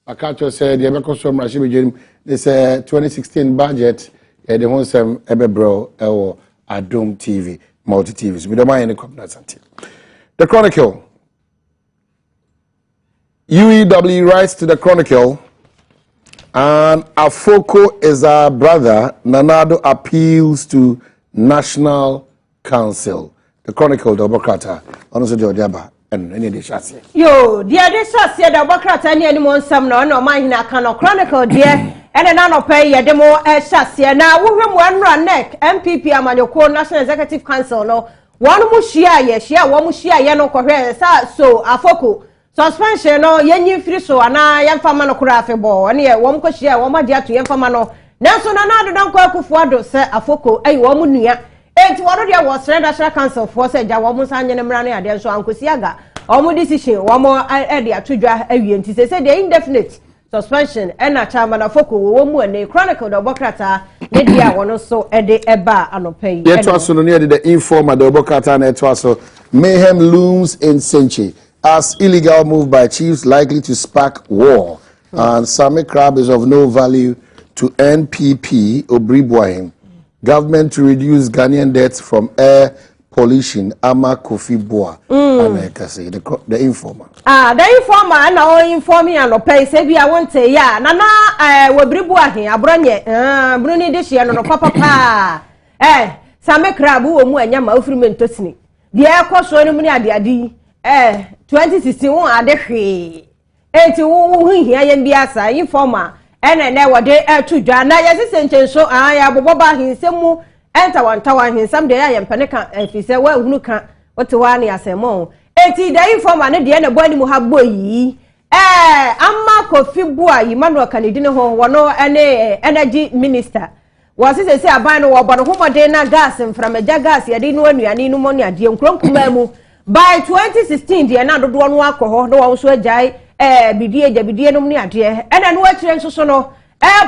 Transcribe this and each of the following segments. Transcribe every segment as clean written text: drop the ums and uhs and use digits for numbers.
I catch you say the Ebekosom Rashid this 2016 budget the one some Ebebro or Adom TV multi TVs. We don't mind any comments until the Chronicle. UEW writes to the Chronicle, and Afoko is our brother. Nanado appeals to National Council. The Chronicle, the Bokrata, honestly, the Odiaba, and any of the shots. Yo, the other shots here, the Bokrata, and anyone some no mind in a cano Chronicle, dear, and an anno pay a demo shots here. Now, we one run neck, MPP, Amanoko, National Executive Council, no one mushia, yes, yeah, one mushia, yano correct, so Afoko. Suspension no yenyi free so ana yemfa no kura afebo ene ye wom kohia wom ade ato yemfa no nanso na na do kwa kufuado se Afoko ayi wom nua enti wono de was National Council for se ja wom sanye ne mra ne ade so ankosiaga wom decision wom ade atodwa awie enti se de indefinite suspension ena chairman Afoko wom ene Chronicle do Bokrata ne dia wono so ede eba anopai ye to aso no ne the informer do Bokrata na to aso mayhem looms in Senchi as illegal move by chiefs likely to spark war. And Sami Crab is of no value to NPP Obribwahim. Government to reduce Ghanaian deaths from air pollution. Ama Kofi Boa. The informer. The informer and our informing and pay say I want to ya. Nana Obribwahim Abronye Bruni this year no papa. Sami Crab who nyama ofrimen tosini. The air cost so many adi 2016 won ade hwe enti wo hia yen biasa informa ene na wode atudwa na yesi ntenso ya boboba hinsemu enta wantawa hinsam de ya yempene kan afise wa hunu kan wote wa ne asemo enti da informa ne de na boni mu habbo yi amma Kofi Boa Emmanuel Kanidi ne ho wono ene energy minister wasi se aban no wo bono homode na gas mframaja gas yade no anuane no mo ne ade nkronkuma mu by 2016 the na dodo no akoho no wo so agai bidie no ne ade ena no akire nso no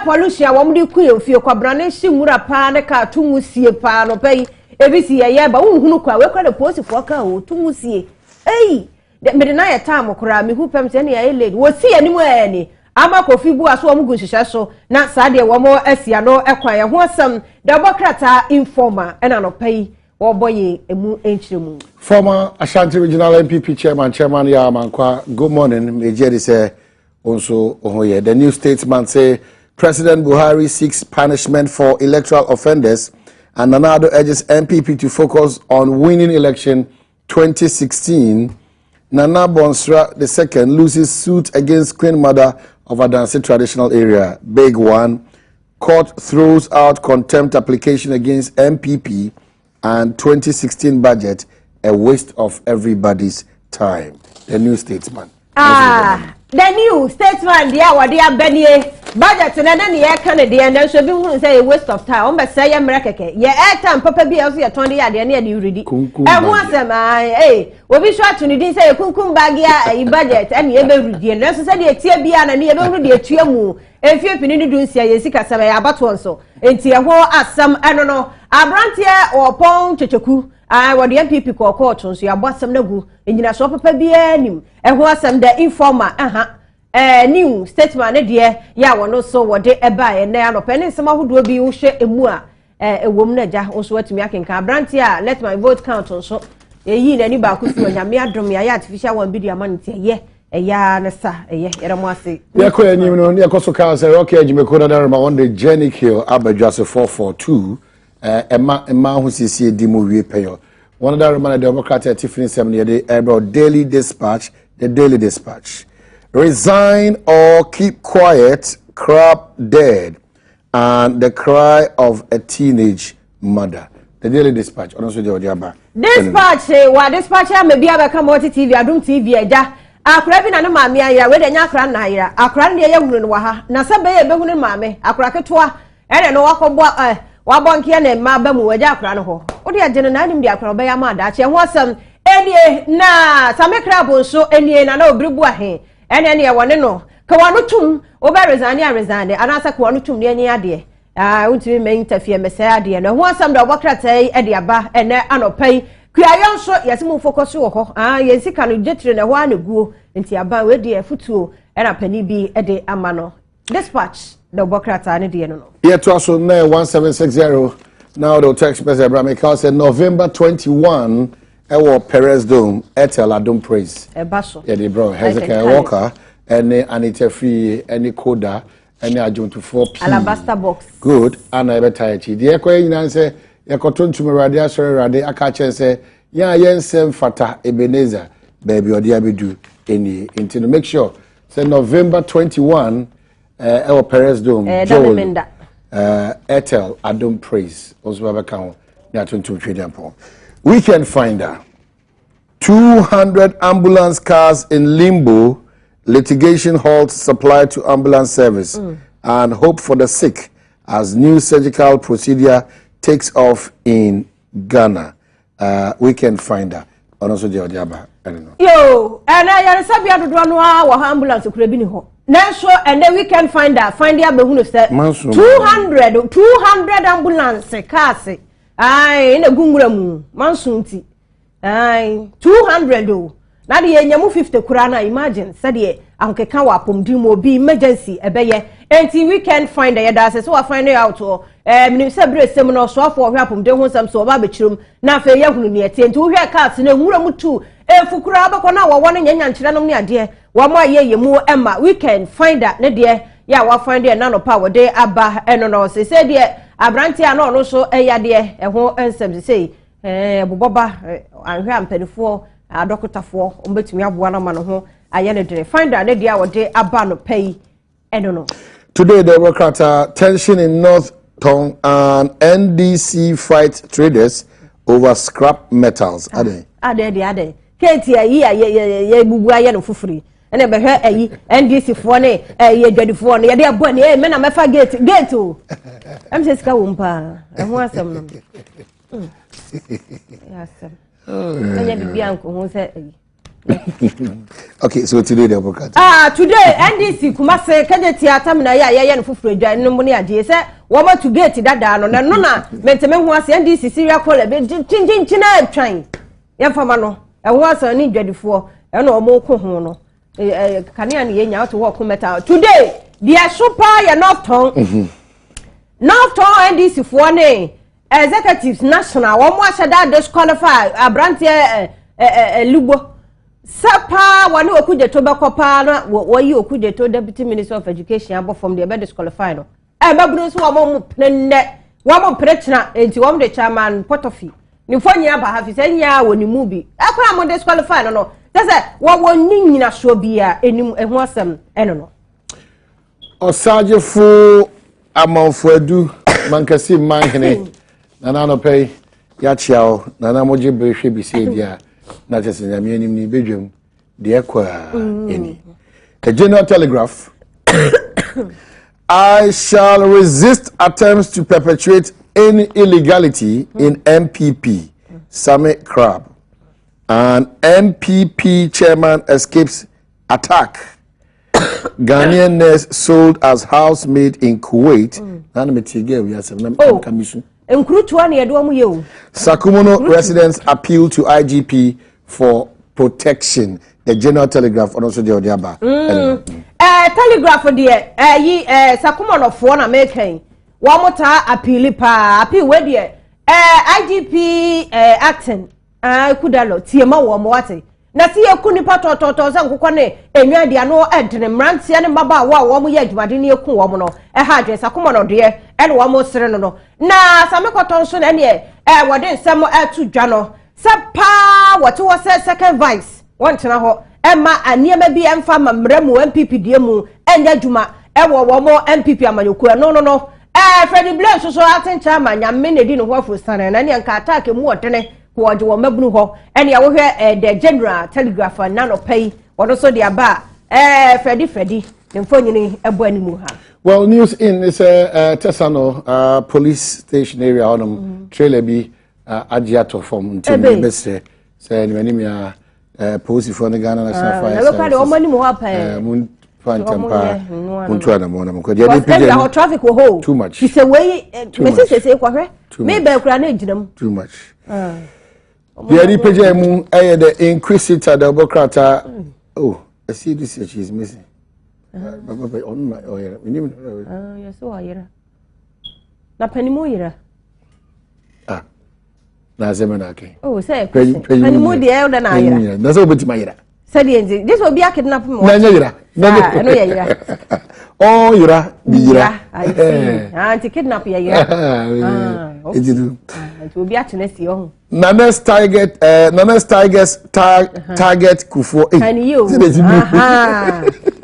pollution wo mde ku efie kwabrane himura pa ne ka tumusie pa no pai ebisi ye ba unhunu kwa we kwa de posifo ka o tumusie me de na ye time kora me hu pem se ne ye lady wo si ani mu ani ama Kofi Boa so wo guhihye so na saa de wo mo asia no ekwan ye ho asam da Bokrata informer ena no pai Former Ashanti Regional MPP Chairman Yamankwa, good morning. Mejedi say also the New Statesman say President Buhari seeks punishment for electoral offenders, and Nanado urges MPP to focus on winning election 2016. Nana Bonsra II loses suit against Queen Mother of Adansi traditional area. Big one. Court throws out contempt application against MPP. And 2016 budget, a waste of everybody's time. The New Statesman. The New Statesman, dear, what dear Benny, budget and then the air Canadian, and so be say a waste of time. But say America, yeah, airtime, Papa be also 20 years, and you ready. And once we'll be sure to need say a kunkum bagia, a budget, and you ever read the necessary a tear beyond and you ever read a tear. If you've been doing Siaka Savaya Batwan so, and Tiaho as some, I don't know, Abrantia or Pong Chichoku, I want the MPP call courts, so you bought some no and you know, so Papa be any, and who some the informer, New Statesman, dear, ya one also what they buy, and they are no penny, some who will be ushe a mua, a woman, also what me I can Abrantia, let my vote count also. Ye any bakufu, and Yamia Dromia, Fisher won't be the money, yeah. Nessa, Eramwasi. Yakoya, you know, Yakosoka, say, okay, you may call that on the Jenny Hill, Abajasa 442, a man who sees a demo payo. One of the Roman Democrat at Tiffany 70 about Daily Dispatch, the Daily Dispatch. Resign or keep quiet, crap dead, and the cry of a teenage mother. The Daily Dispatch, honestly, Dispatch, what dispatch may be able to come out TV, I don't TV, akura bi na ne maame aya we de nya akura na ayira akura ne ye hunu no ha na se be ye be hunu maame akura ketoa ene no wakobọ wabonke na ma ba mu waja akura no ho wo de agene na anim de akura be ya ma da che ho asem enie na Sami Crab so enie na Obribu ahe ene ne ye wone no ka wano tum wo be resign anasa ka wano tum ne enie ade untimi me interfere me say ade na ho asem da Bokrata e de aba ene anopai Kuayon so yesimu focus wo ho yesika no jetire na ho aneguo nti aba we de afutuo ena pani bi ede amano dispatch the bokrata ne de no yeah to us on 1760 now the text message Abraham said November 21 ewo Perez Dome Etel Adom Praise baso yeah the bro Hezekiah Walker and Anita Free any Koda any adjunct to 4P alabaster box good and I better chi the ekwe nyina say yakoton tumi rade asore rade aka chen say ya yensem fata Ebenezer baby odi abedu eni into make sure say November 21 our Perez Dome Joel Etel Adom Praise also have account na tuntum twediampo weekend finder 200 ambulance cars in limbo litigation halts supply to ambulance service and hope for the sick as new surgical procedure takes off in Ghana. Weekend finder. Also, I don't know. Yo, and I sabi adodo no wa ambulance kura bi ni ho. Nanso and the weekend finder find ya be hunu say 200 ambulance cars. Ai na gungura mu mansunti. Ai 200 o. Na de enyamu 50 kura na imagine say de ankeka wa pomdi mo bi emergency ebeye enti weekend finder ya da say so wa find out o minim say bre sem no so afọ hwe apomde ho sam so ba be chirum na afa ya hunu ne eti enti wo hwe cars na nwura mutu efukura abakọ na wo no nyanya nkyere no ne ade wo ma ye mu ema weekend finder ne de ya wa find there na no pa wo de aba eno no say de abranti a no so eya de ho ensem say boboba anhwe ampanifo adokotafo ombetumi aboa na ma no ho ayene dire finder ne dia wo de aba no pay eno. Today there were tension in North Tong and NDC fight traders over scrap metals. Ade. Kenti ye bubu aye no fufuri. Ene be hwe ayi NDC fo ne ye dwadifo ne ye de abo ne me na mefa gate o. Am se sika wo mpa. Ho asem no. Asem. Anya bibia nko ho se ayi. Okay, so today the broadcast. Today NDC Kumase kaje theater na ye no fufuru adwa no mo ne ade se wo ma to gate dada no na menteme ho ase NDC serial call be chin na atwan. Ye fama no ho ase ni dwadifo e no mo ko ho no kanea ne ye nya to wo ko meta. Today the super ya North Tongue NDC fo ne executives national wo mo ashada disqualify abrantie lugo Sapa wani okujeto bekopa na woyi okujeto deputy minister of education abo from the be disqualify no babunu so wo mo pnenne wo mo prechna enti wo mo de chairman portofi ni fonyi aba hafi senya woni mu bi akwa mo disqualify no sese wo nyina so bia enim ehu asem eno no osajefu amanfo adu mankasi manhene nana no pay ya chiao nana moje brehwe bi se dia na just na me anim ni bedwam de kwa eni the General Telegraph I shall resist attempts to perpetuate any illegality in MPP Sami Crab and MPP chairman escapes attack Ghanaian nurse sold as housemaid in Kuwait na me tige we asem na kamisu Sakumuno residents appeal to IGP for protection. The General Telegraph also the Odiaba. Telegraph there. Sakumuno for na making. One more appeal pa appeal where there. IGP acting. Kudalo tiema wo mo ate. Na si eku nipa tototo za nkokwa ne enwa dia no edene mrantia ne maba wo mo ye adwumade ne eku wo mo no ha adwesa koma no de e no wo mo sere no na samekoto nso na ne wode nsem atu dwa no sepa wote wo se second vice wontena ho ma aniema bi emfa mamramu MPP die mu enya adwuma wo mo MPP amanyoku no Freddy Blaine so atencha amanya me ne di no ho afusane na ne nka attack mu wotene ko oje wo mabunu ho ene ya wo hwe the General Telegraph na no pay wono so dia ba Freddy mfonyini ebo animu ha. Well, news in is Tesano police station area on trailer bi agiato from Timbe Bese say ni me police for the Ghana National Fire Service. Na lokale o mani mu ha pa mun fantampa muntu ana mo na mko dia the traffic wo ho too much. He say we me say kwa hwe me ba kura na ejinam too much. The DPJ mu the inquisitor the Bokrata. Oh, I see this she is missing. On my oil. Yes, so I na panimu yira. Ah. Na semenake. Oh, say panimu de elder na yira. Na so beti ma yira. Say the this will be a kidnap me. Na yira. Na no yira. Oh, yira, yira. I see. Auntie kidnap ya yira. It will be at next year. Nana's target Kufo. Can you?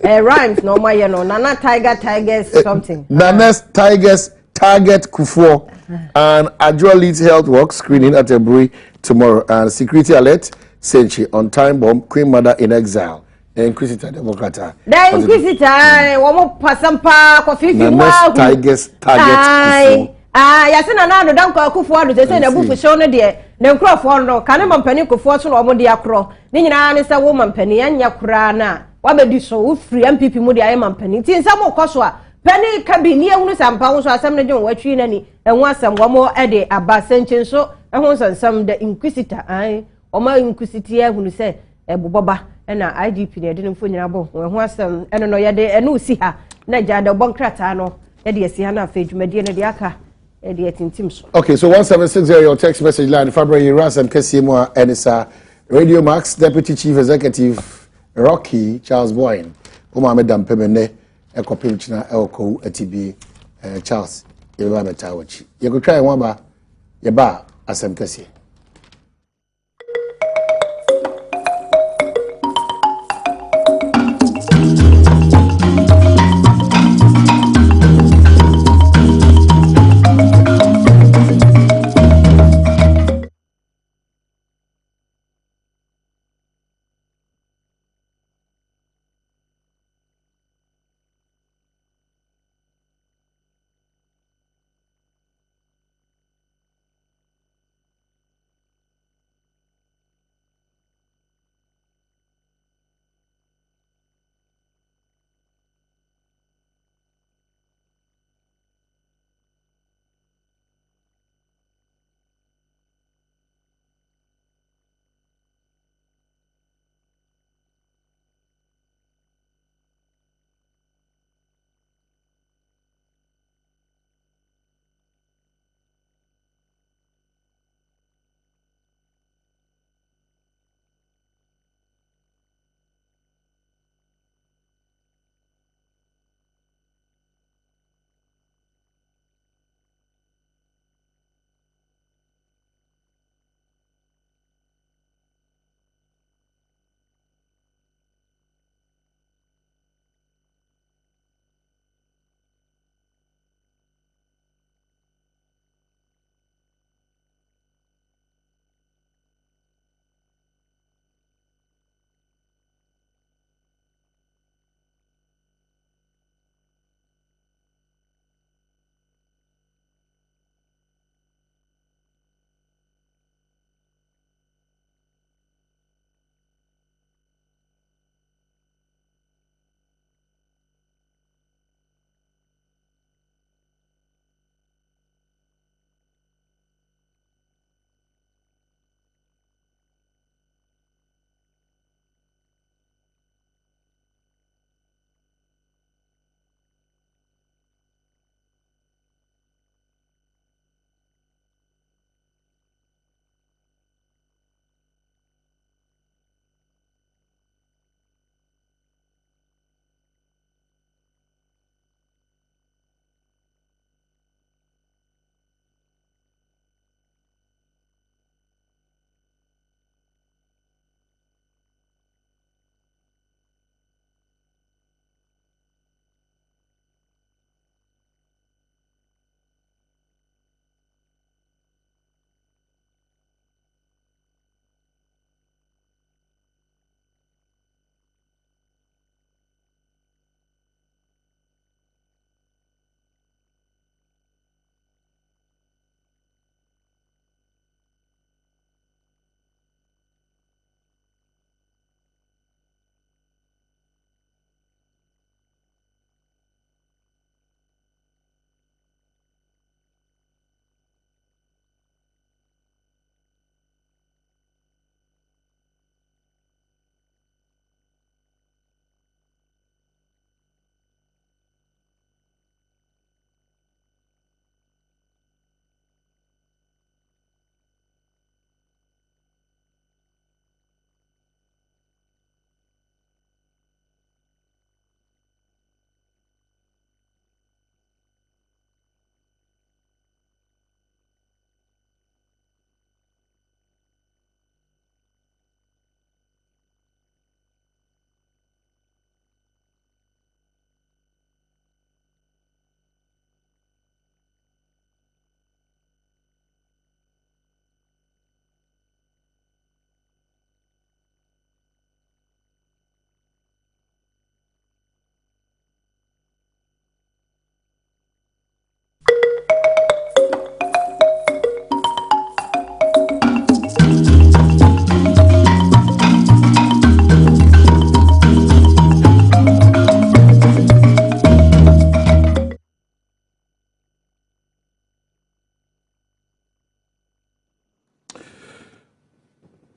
Rhymes no my no. Nana tigers something. Nana's target Kufo and Adra leads health work screening at Eburi tomorrow and security alert Senchi on time bomb Queen Mother in exile. The Inquisitor Democrata. The Inquisitor, one pasampa, coffee, Nana's target Kufo. Yasina na do dan kwa kufu adu se na bufu show no de na nkrofo no kane mampani kufu so no omo de akro ni nyina ne se wo mampani anya kura na wa bedi so wo free MPP mu de aye mampani ti nsam okoso a pani kabi ni ehunu sampa wo so asem ne jon watwi na ni enwo asem wo mo e de abasenchen so ehun sansam the Inquisitor ai o ma Inquisitor ehunu se eboboba na IGP ne de mfo nyina bo ehun asem eno no ye de eno si ha na jada bonkrata no ye de si ha na afedwumade ne de aka. Okay, so 1760 your text message line February Ras and Kesiemo and it's Radio Max Deputy Chief Executive Rocky Charles Boyne. Oma Madam Pemene Eko Pimchina Elko ATB Charles Yeba Metawachi. You could try one ba Yeba Asem Kesi.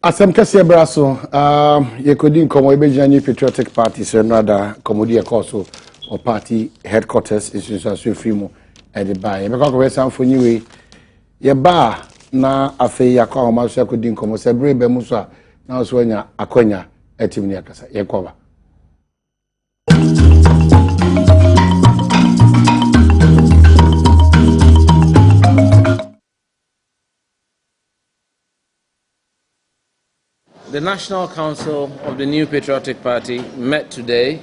Asem kese braso ye kodi nkomo ebegina New Patriotic Party so nada komodi e course or party headquarters institution so free e de ba ye be kwa san fonyi we ye ba na afi yakwa o ma so kodi nkomo se bre be mu so a na so anya akonya etim ni akasa ye koba. The National Council of the New Patriotic Party met today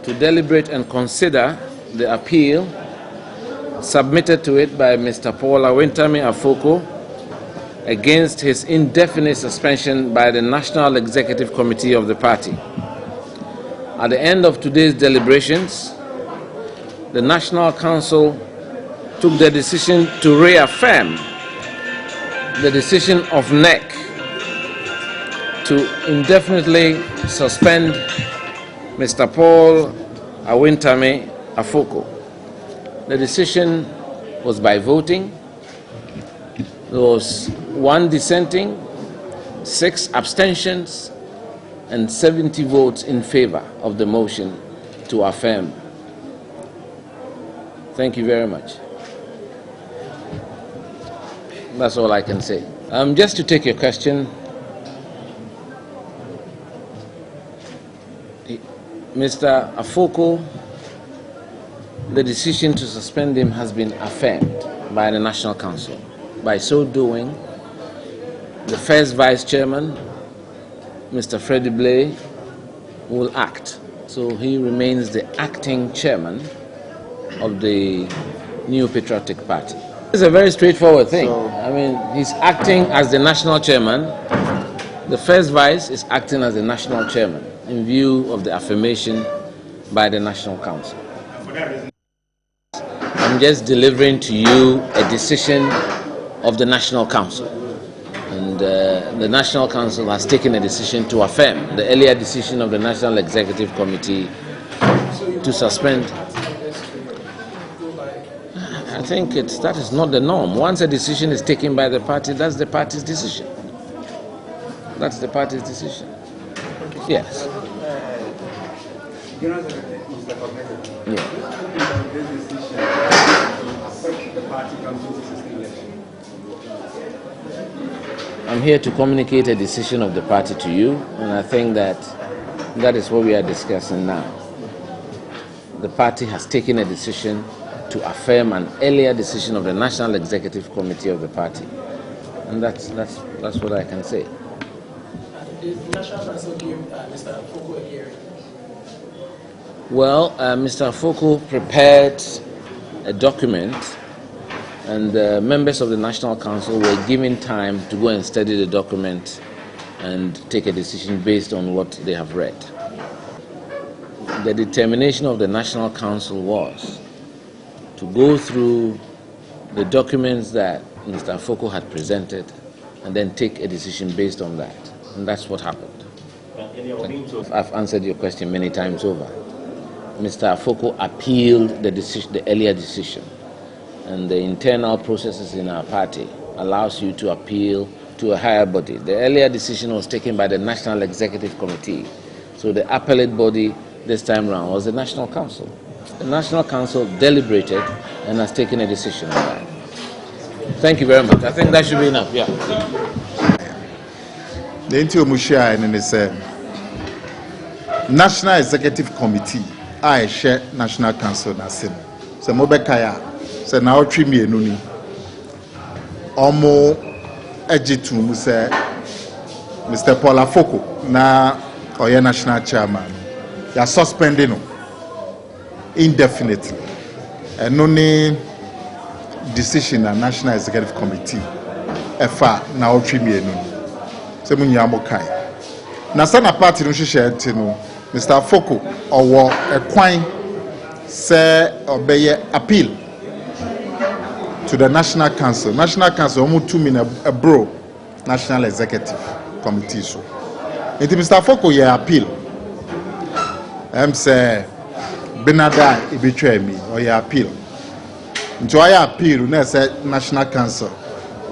to deliberate and consider the appeal submitted to it by Mr. Paul Awentami Afoko against his indefinite suspension by the National Executive Committee of the party. At the end of today's deliberations, the National Council took the decision to reaffirm the decision of NEC to indefinitely suspend Mr. Paul Awentami Afoko. The decision was by voting. There was 1 dissenting, 6 abstentions, and 70 votes in favor of the motion to affirm. Thank you very much. That's all I can say. Just to take your question, Mr. Afoko, the decision to suspend him has been affirmed by the National Council. By so doing, the first Vice Chairman, Mr. Freddie Blay, will act. So he remains the acting chairman of the New Patriotic Party. It's a very straightforward thing. I mean, he's acting as the national chairman. The first vice is acting as the national chairman in view of the affirmation by the National Council. I'm just delivering to you a decision of the National Council. And the National Council has taken a decision to affirm the earlier decision of the National Executive Committee to suspend. I think that is not the norm. Once a decision is taken by the party, that's the party's decision. That's the party's decision. Yes. Yeah. I'm here to communicate a decision of the party to you, and I think that is what we are discussing now. The party has taken a decision to affirm an earlier decision of the National Executive Committee of the party, and that's what I can say. Did the National Council give Mr. Afoko a hearing? Well, Mr. Afoko prepared a document, and members of the National Council were given time to go and study the document and take a decision based on what they have read. The determination of the National Council was to go through the documents that Mr. Afoko had presented and then take a decision based on that. And that's what happened. I've answered your question many times over. Mr. Afoko appealed the earlier decision. And the internal processes in our party allows you to appeal to a higher body. The earlier decision was taken by the National Executive Committee. So the appellate body this time around was the National Council. The National Council deliberated and has taken a decision on that. Thank you very much. I think that should be enough. Yeah. The Intio Mushia and the National Executive Committee, I share National Council Nasin. So Mobekaya, so now treat me nuni. Omo Ejitu say Mr. Paul Afoko na Oya National Chairman. They are suspending him indefinitely. And only decision a National Executive Committee efa na treat me nuni. Se munyamokai na sana party no hwehwe enti no Mr. Afoko owo ekwan se obeye appeal to the National Council. National Council omo to mean a bro National Executive Committee so enti Mr. Afoko ye appeal say Benada ibetwa mi or ye appeal nti o ye appeal na say National Council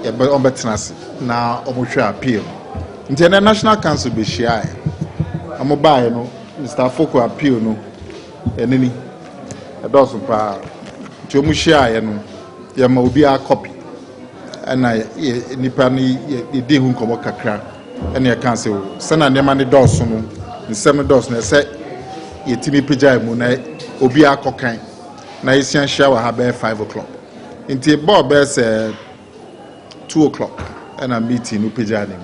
ye be on betenase na omo hwe appeal the National Council be shy. I'm a buy no Mr. Foko appeal no any a dozen pa to mushia no ya will be a copy and I nipani di hun komo kakra and ya cancel send and money dozen no in 7 dozen say yetimi pija mu na obi akokan na yesian shower ha be 5 o'clock inti bob be say 2 o'clock and a meeting no pija ni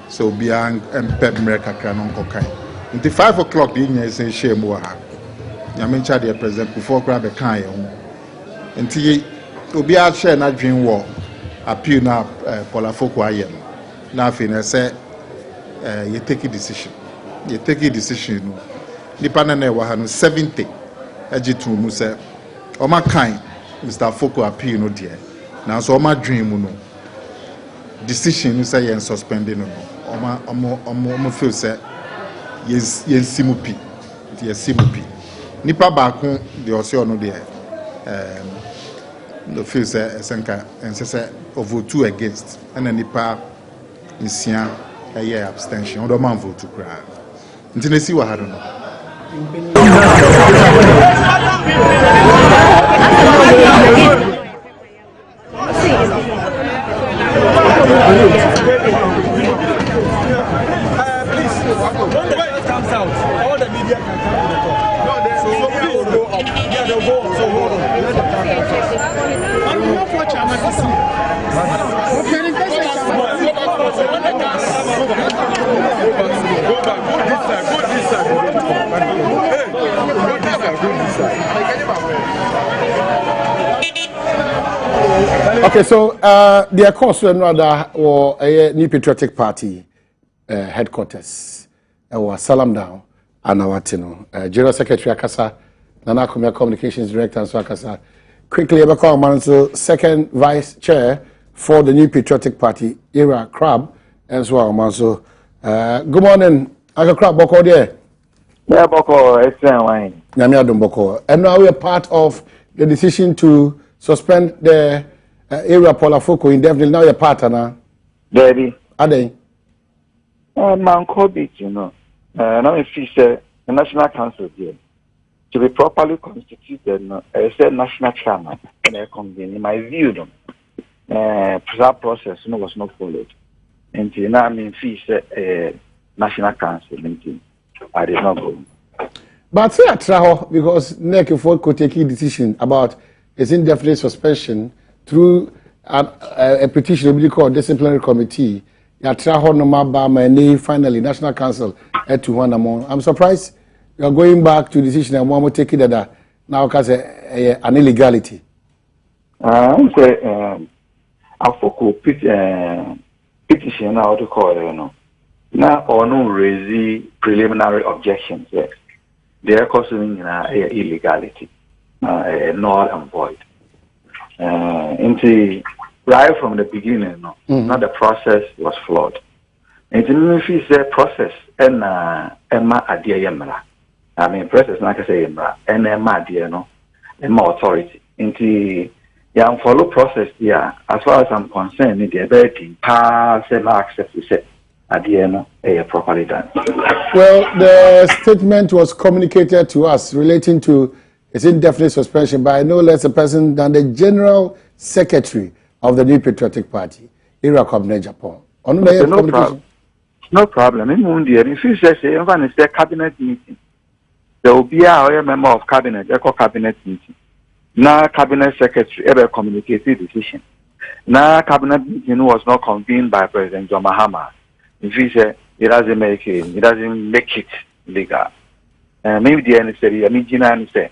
so obi an pep america kakra no kokan inti 5 o'clock the nya say share mu ha nyame cha the president before grab a kan ye inti obi a share na dwen wo appeal na polafoko aye na afi na say you take a decision no nipa na wa ha no 70 agitu mu say o ma kan Mr. Foko appeal no there na so o ma dwen mu no decision no say yen suspending no o feel say yes simupi nipa ba ko de o se ono there no feel say esenka say vote 2 against and nipa nsia abstention o man vote to cry nti si wa ha no Okay, so the course we know or a New Patriotic Party headquarters or Salam Down and our General Secretary Akasa, Nana Kumia Communications Director and so Akasa. Quickly, Ebeko Amanso, second vice chair for the New Patriotic Party, Ira Crab, and so Amanso. Good morning, Uncle Crab, Boko there. Yeah, Boko, excellent wine. Adom Boko. And now we are part of the decision to suspend the area Polafoko indefinitely. Now you're part of now. Daddy. Are they? Man, Kobe, you know. Now if you say the National Council here to be properly constituted, I said national chairman, and I convene. In my view, that process was not followed. And now I mean, fee said National Council meeting. I did not go. But say I because NEC could take a decision about its indefinite suspension through a petition we call disciplinary committee. Finally, National Council had to one among. I'm surprised you are going back to decision and one more take it that now because an illegality. I'm saying I focus petition now to call it now or no raise preliminary objections. Yes, they are causing illegality, null and void. Into right from the beginning, not the process was flawed. And if you say process and Emma Adia Yamra, I mean process like I say Yamra and Emma Adia Emma authority. Into young follow process here, as far as I'm concerned, the ability pass and access to say Adia properly done. Well, the statement was communicated to us relating to its indefinite suspension by no less a person than the General Secretary of the New Patriotic Party, Ira Kwabena Japan. No problem. If you say it's a cabinet meeting, there will be a member of cabinet, cabinet meeting. Now cabinet secretary ever communicated decision. Now cabinet meeting was not convened by President John Mahama. If you say it doesn't make it legal. Maybe the necessary, I mean, say.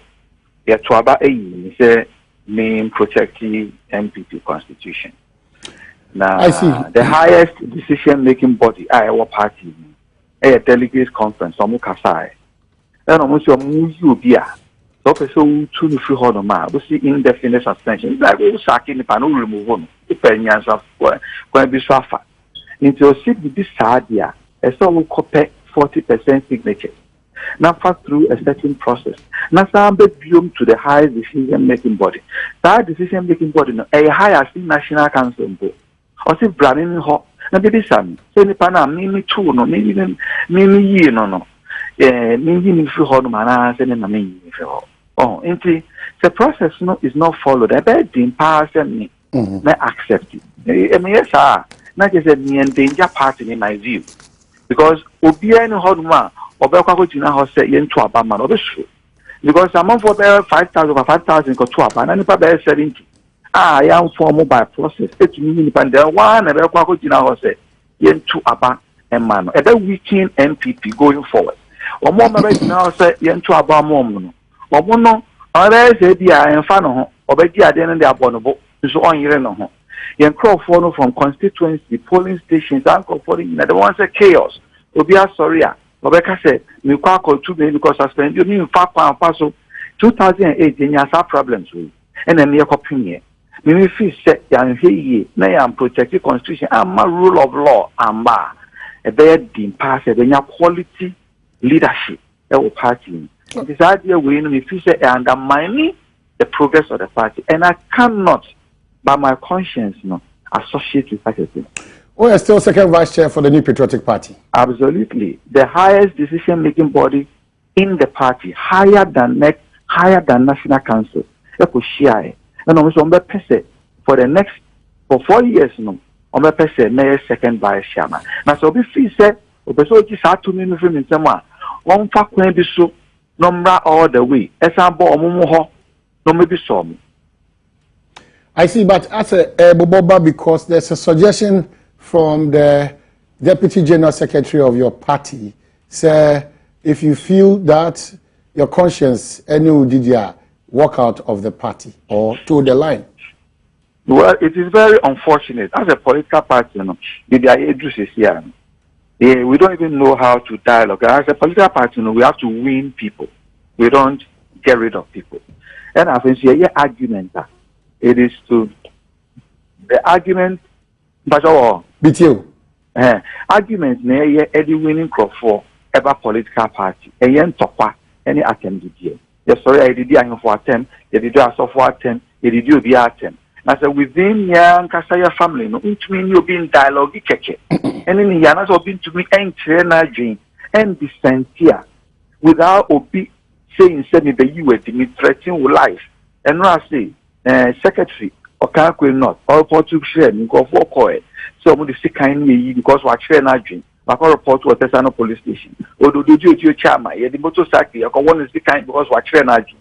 Say main protecting MPP constitution. Now, I see. The highest decision-making body, our party, a delegates conference, Omukasai. Then almost your Muzubia. So two free hold on ma. We see indefinite suspension. It's like we sacking the panel remove on. Depending on going to be suffer. Into a seat with this sadia, a so will copy 40% signature. Now pass through a certain process. Now some be to the highest decision-making body. That decision-making body, a higher National Council, or see branding na baby sam say nipa na me too no me yi no me yi me fi ho no mana say na me yi fi ho oh enti the process no is not followed e be din pass me na accept it me yes na just me endanger party in my view because obi any ho no a obekwa ko jina ho say ye ntu aba ma no be sure because amount for 5,000 go to aba na nipa be 70 ya form by process etumi ni nipa nda one na be kwa ko jina ho say ye ntu aba emma no e be weekend MPP going forward omo ma be jina ho say ye ntu aba mom no omo no ara say bia enfa no ho obedi ade no de abo no bo so onyere no ho ye crowdfund no from constituency polling stations and crowdfunding na the one say chaos obi sorry obeka say me kwa call to me because suspend you me fa kwa so 2008 nya sa problems we and then me copy me feel say yan heye na yan protect the constitution and my rule of law amba e be din pass e nya quality leadership e wo party this idea we no me feel say undermine the progress of the party and I cannot by my conscience associate with such a thing. You're still second vice chair for the New Patriotic Party. Absolutely. The highest decision-making body in the party, higher than National Council. And for the next, for 4 years, I'm a second vice chairman. Now, so if he said, all the way. I see, but as a Boboba, because there's a suggestion from the Deputy General Secretary of your party, say if you feel that your conscience, any Udidia, walk out of the party or to the line. Well, it is very unfortunate. As a political party, we don't even know how to dialogue. As a political party, we have to win people. We don't get rid of people. And I think argument. It is to the argument. BTO. Argument na any winning crop for ever political party. Any attempt here. Yes, sorry, I did for attempt. They did a for attempt. They did you be attempt. I said within young Kasaya family, no, it means you being dialogue and then Yana so been to me and dream and be sincere without obi saying send me the you were threatening life. And I say secretary or can't not or report to share go for coy. So I'm going to see kindly because we're sharing our dream. I can report to a Tesano police station. Or do you chairman? The motorcycle, I can want to see kind because we're sharing our dream.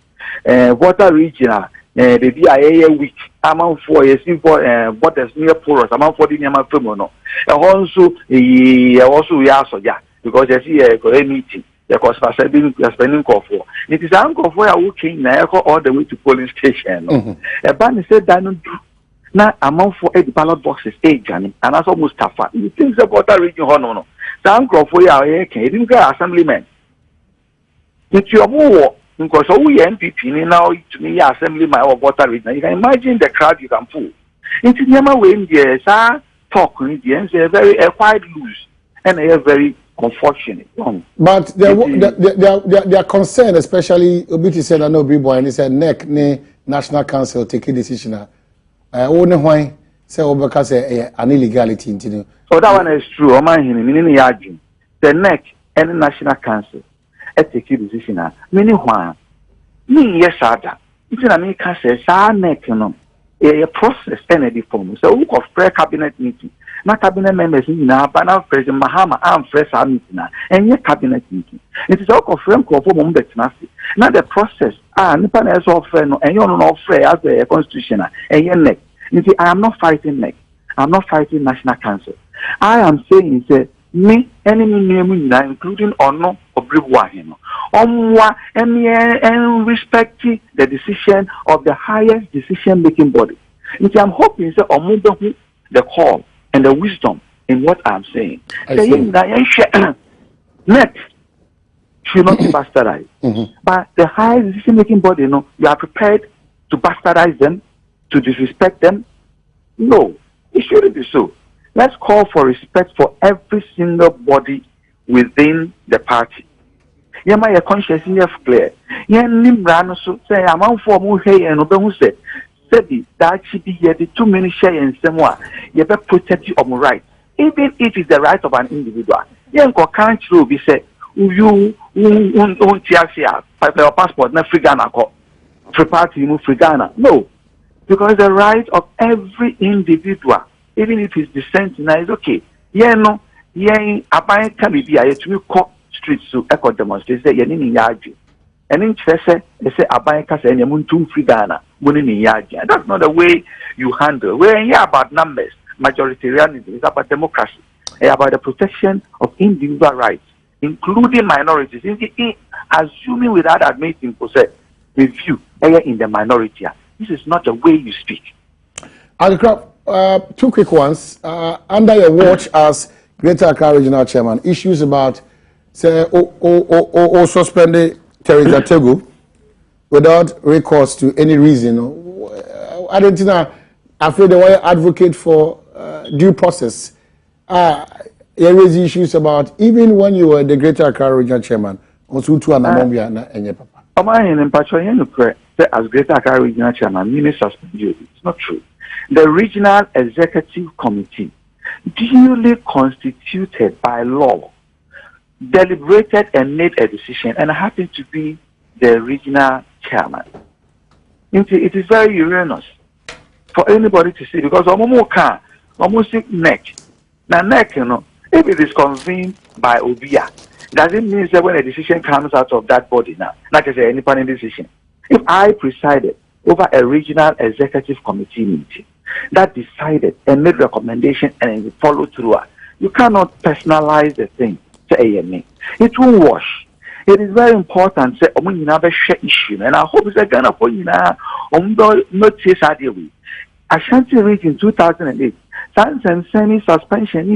Water regional, the DIA week, amount for a simple what is near porous, amount for the Yama Femono. Also, we are so yeah, because I see a meeting. Because spending call for it is uncle for a working all the way to polling station. A ban said that now amount for 8 ballot boxes, 8 Johnny, and that's almost tougher. You think about that region no. The uncle for your didn't get assemblyman. It's your war because we MPP now to me assemblyman or water region. You can imagine the crowd you can pull. Into Yama way yes, talk in the end, they're very quite loose and they are very unfortunate. But their concern, especially Obiti said, I know Bibo, and he said, NEC, National Council, take a decision. Only why say Obaka say an illegality. So that one is true. O man him meaning the NEC and the National Council take a decision. Meaning why? Me yes ada. If you mean can say NEC a process and form. So we of prayer cabinet meeting. Na cabinet members na banana president Mahama am fresh meeting and your cabinet meeting. It is all of frame for mum betinasi. Now the process nipa na so friend no and you no free as a constitution and your neck. I am not fighting neck. I'm not fighting National Council. I am saying say me enemy name including Ono Badwam and respect the decision of the highest decision making body. I'm hoping say the call and the wisdom in what I'm saying. Net should not be bastardized. But the highest decision making body, you are prepared to bastardize them, to disrespect them? No, it shouldn't be so. Let's call for respect for every single body within the party. My conscience is clear. Say, I'm on for more hay and who said, that should be here, the too many share and somewhere. You better protect your rights. even if it's the right of an individual, you can't be say you your passport na free Ghana free party you free Ghana. No, because the right of every individual, even if it's dissent, now is okay. Yeah, no, yeah, abai can be a to call streets to echo demonstrate say yani yaji. And in Chese, they say abai ka say yamuntu free Ghana, money ni yaji. That's not the way you handle. We're here about numbers. Majoritarianism is about democracy. It's about the protection of individual rights, including minorities. Assuming without admitting, the view in the minority. This is not the way you speak. Two quick ones. Under your watch as Greater Accra Regional Chairman, issues about say suspended Terry Gatego without recourse to any reason. I don't know. Afraid they were advocate for due process. There raise issues about even when you were the Greater Accra Regional Chairman. Also, to an and your papa. As Greater Accra Regional Chairman, you may suspend you. It's not true. The Regional Executive Committee, duly constituted by law, deliberated and made a decision, and I happen to be the regional chairman. It is very erroneous for anybody to see because almost neck. Now neck, if it is convened by Obia, doesn't mean that when a decision comes out of that body now, like I say, any panel decision. If I presided over a regional executive committee meeting that decided and made recommendation and followed through, you cannot personalize the thing. Say it will wash. It is very important. Say issue, and I hope it's a Ghana for you now. Not chase way. Ashanti Reach in 2008. Sans and semi suspension.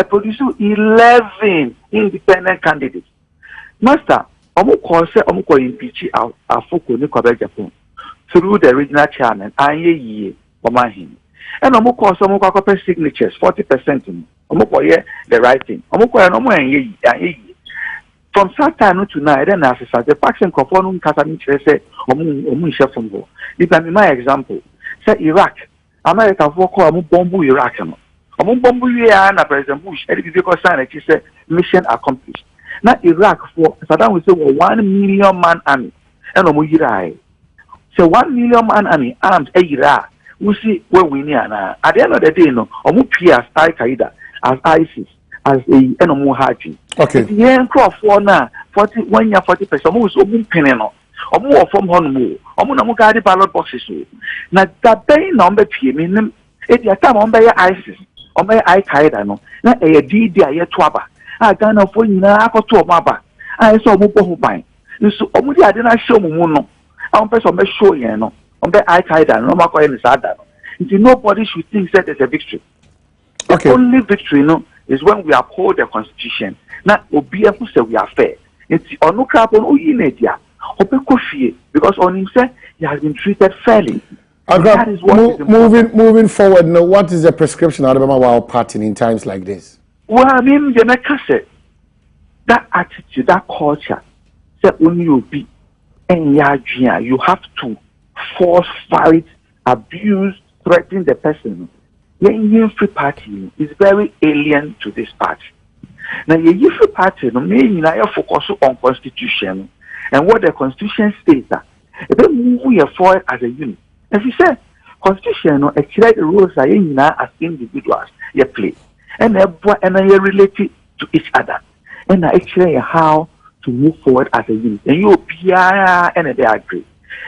Produced 11 independent candidates. Master, impeach through the regional chairman. And signatures 40%. The right thing. From that time to now, then as the faction conforming Catholic say, from my example, say Iraq, America for bomb Iraq. Bomb President Bush, because he said mission accomplished. Now Iraq for Saddam will say 1 million man army, and Irai. So 1 million man army armed Iraq. We see where we near now. At the end of the day, no, as Al Qaeda, as ISIS, as a Haji. Okay. The young crop for now, 1 year 40%. Almost penny no. Or from home. Almost ballot boxes. Now that day number PM, it's your time on by ISIS, on by Al Qaeda. No, now a DD a twaba. I don't know for you now. I to a maba. I saw Mupo Pine. So, I didn't show Muno. I'm person show you know. On the Al Qaeda, no matter any other. Nobody should think that there's a victory. Okay. The only victory, is when we uphold the constitution. Now, Obia who say we are fair. It's on no crap on Oyinedia. Because on himself, he has been treated fairly. That is what moving forward, now, what is the prescription of our party in times like this? Well, I mean, Jamaica said that attitude, that culture, said only you be and you have to force, fight, abuse, threaten the person. The Indian Free Party is very alien to this party. Now, the Indian Free Party may focus on constitution and what the constitution states that they move forward as a unit. As you said, constitution actually the rules are as individuals you play and they related to each other and actually how to move forward as a unit. And you and they agree.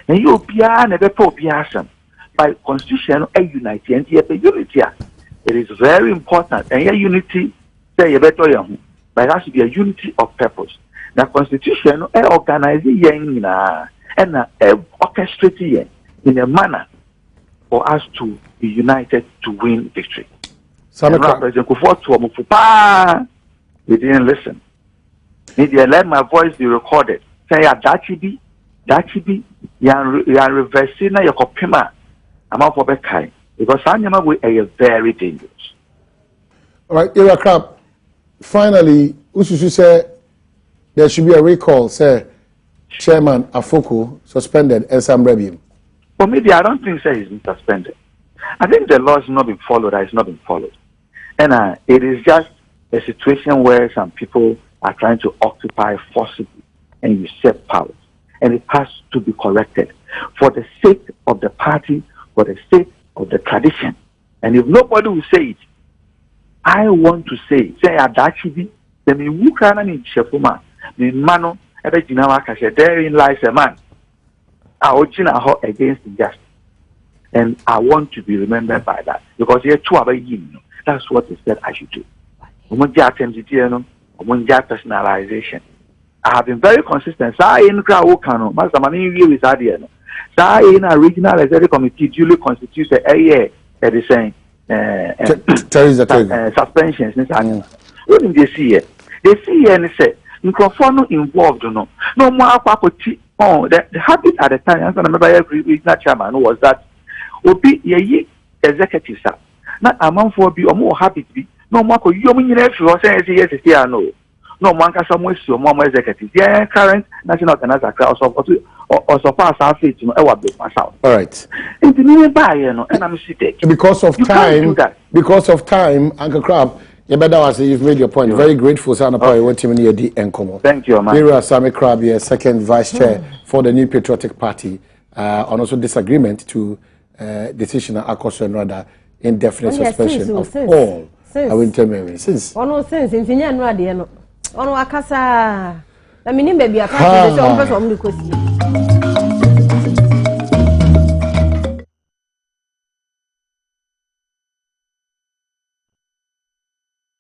And you never probation by constitution a unity and yet a unity. It is very important and a unity say you better young, but it has to be a unity of purpose. The constitution organizing and orchestrating in a manner for us to be united to win victory. President Kufuor they didn't listen. They let my voice be recorded. Say that be you reversing your copima. I'm out for Bekai because Sanyama will are very dangerous. All right, Ira Crab. Finally, Ususu said there should be a recall. Say Chairman Afoko suspended and some review. For me, I don't think he's been suspended. I think the law has not been followed. It's not been followed, and it is just a situation where some people are trying to occupy forcibly and usurp powers, and it has to be corrected for the sake of the party, for the sake of the tradition. And if nobody will say it, I want to say Adachibi, the Miwukana in Shefuma, the Mano, therein lies a man. Against injustice. And I want to be remembered by that. Because here that's what they said I should do. Personalization. I have been very consistent. Master Mani is Adiano. In a regional executive committee duly constitutes a that is saying suspensions. What did they see it? They see and say microphone involved no more the habit at the time, I remember every regional chairman was that Obi ye executives not among for be or more habit be no more you mean if you say yes here no man can some way so more executives. Yeah, current national organizer or so far as faith you know I big myself. All right. And the new buy and I'm seated. Because of time, Uncle Crab, you better was you've made your point. Very grateful, son. What team near the Encomo. Thank you, man. Here Sami Crab, your second vice chair for the New Patriotic Party, on also disagreement to decision and acquisition rather indefinite suspension of all. I will tell me since. Oh no, since in Akasa. I mean, maybe a person